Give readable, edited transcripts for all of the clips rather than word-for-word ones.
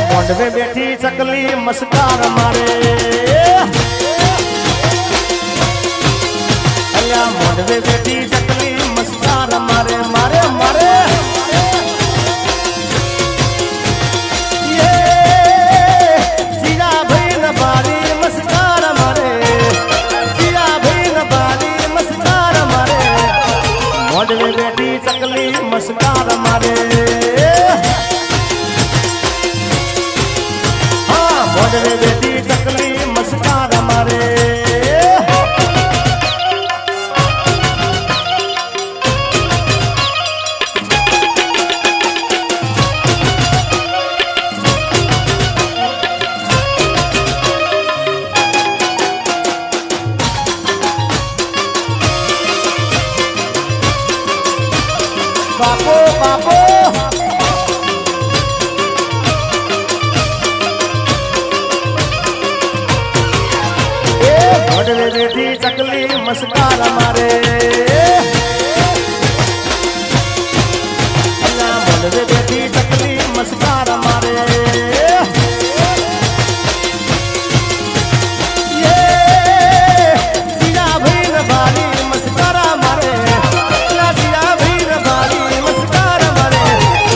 મોઢવે બેઠી ચકલી મસ્કાર મારે અલ્યા મોઢવે બેઠી ચકલી મસ્કાર મારે મારે મારે જીરા ભાઈ ન બારી મસ્કાર મારે જીરા ભાઈ ન બારી મસ્કાર મારે મોઢવે બેઠી ચકલી મસ્કાર મારે મોઢવે બેઠી ચકલી મસ્કાર મારે બાપો બાપો મોઢવે બેઠી ચકલી મસ્કાર મારે મોઢવે બેઠી ચકલી મસ્કાર મારે જીરા ભાઈ ને ભારી મસ્કારા મારે જીરા ભાઈ ને ભારી મસ્કાર મારે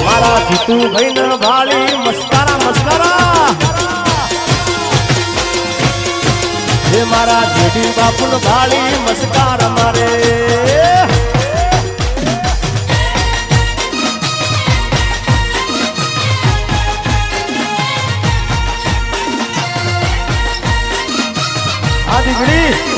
મારા જીતુ ભાઈ ને ભારી મસ્કારા મસ્કારા મારા જેઠી બાપુ ભાળી મસ્કાર મારે આ દીકરી